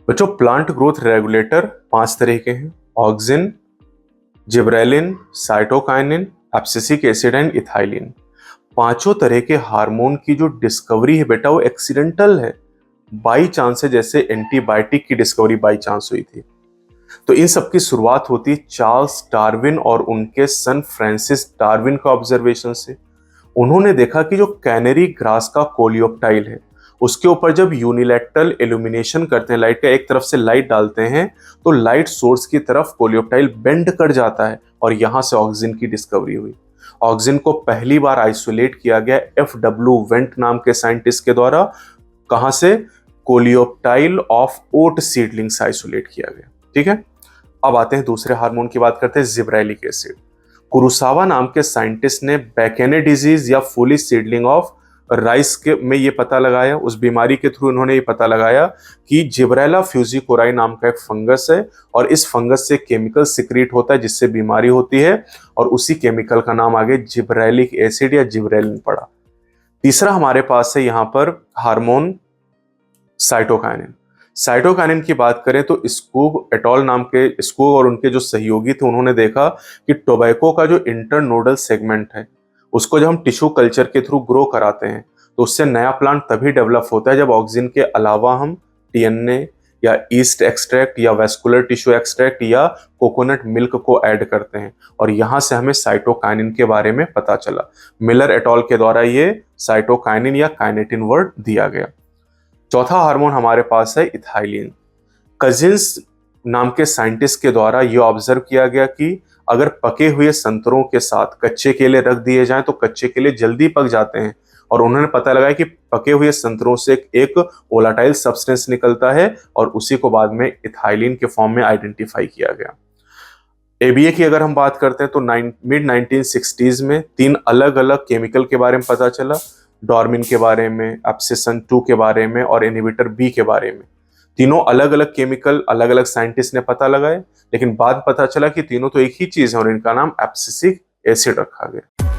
बच्चों plant growth regulator 5 तरह के हैं। Auxin, gibberellin, cytokinin, abscisic acid and ethylene. पांचों तरह के हार्मोन की जो डिस्कवरी है बेटा वो एक्सीडेंटल है, बाई चांस है, जैसे एंटीबायोटिक की डिस्कवरी बाई चांस हुई थी। तो इन सब की शुरुआत होती है चार्ल्स डार्विन और उनके सन फ्रांसिस डार्विन का ऑब्जर्वेशन से। उन्होंने देखा कि जो कैनरी ग्रास का कोलियोप्टाइल है उसके ऊपर जब यूनिलैटरल इल्यूमिनेशन करते हैं, लाइट का एक तरफ से लाइट डालते हैं तो लाइट सोर्स की तरफ कोलियोप्टाइल बेंड कर जाता है और यहां से ऑक्सीजन की डिस्कवरी हुई। ऑक्सीजन को पहली बार आइसोलेट किया गया FW वेंट नाम के साइंटिस्ट के द्वारा। कहां से? कोलियोप्टाइल ऑफ ओट सीडलिंग से आइसोलेट किया गया। ठीक है, अब आते हैं दूसरे हार्मोन की बात करते हैं, जिब्रेलिक एसिड। कुरुसावा नाम के साइंटिस्ट ने बैकेने डिजीज या फूलिश सीडलिंग ऑफ राइस के में ये पता लगाया, उस बीमारी के थ्रू उन्होंने ये पता लगाया कि जिब्रेला फ्यूजिकोराई नाम का एक फंगस है और इस फंगस से केमिकल सिक्रीट होता है जिससे बीमारी होती है, और उसी केमिकल का नाम आगे जिब्रेलिक एसिड या जिब्रेलिन पड़ा। तीसरा हमारे पास है यहाँ पर हार्मोन साइटोकाइनिन। साइटोकाइनिन की बात करें तो स्कूग एटॉल नाम के स्कूग और उनके जो सहयोगी थे उन्होंने देखा कि टोबैको का जो इंटरनोडल सेगमेंट है उसको जब हम टिश्यू कल्चर के थ्रू ग्रो कराते हैं तो उससे नया प्लांट तभी डेवलप होता है जब ऑक्सीजन के अलावा हम TNA या ईस्ट एक्सट्रैक्ट या वेस्कुलर टिश्यू एक्सट्रैक्ट या कोकोनट मिल्क को ऐड करते हैं, और यहां से हमें साइटोकाइनिन के बारे में पता चला। मिलर एटॉल के द्वारा ये साइटोकाइनिन या काइनेटिन वर्ड दिया गया। चौथा हार्मोन हमारे पास है इथाइलिन। कजिन्स नाम के साइंटिस्ट के द्वारा यह ऑब्जर्व किया गया कि अगर पके हुए संतरों के साथ कच्चे केले रख दिए जाएं तो कच्चे केले जल्दी पक जाते हैं, और उन्होंने पता लगाया कि पके हुए संतरों से एक वोलाटाइल सब्सटेंस निकलता है और उसी को बाद में इथाइलिन के फॉर्म में आइडेंटिफाई किया गया। ABA की अगर हम बात करते हैं तो मिड 1960s में 3 अलग अलग केमिकल के बारे में पता चला, डॉर्मिन के बारे में, एब्सिसन 2 के बारे में और इनहिबिटर B के बारे में। तीनों अलग अलग केमिकल अलग अलग साइंटिस्ट ने पता लगाए, लेकिन बाद पता चला कि तीनों तो एक ही चीज है और इनका नाम एब्सिसिक एसिड रखा गया।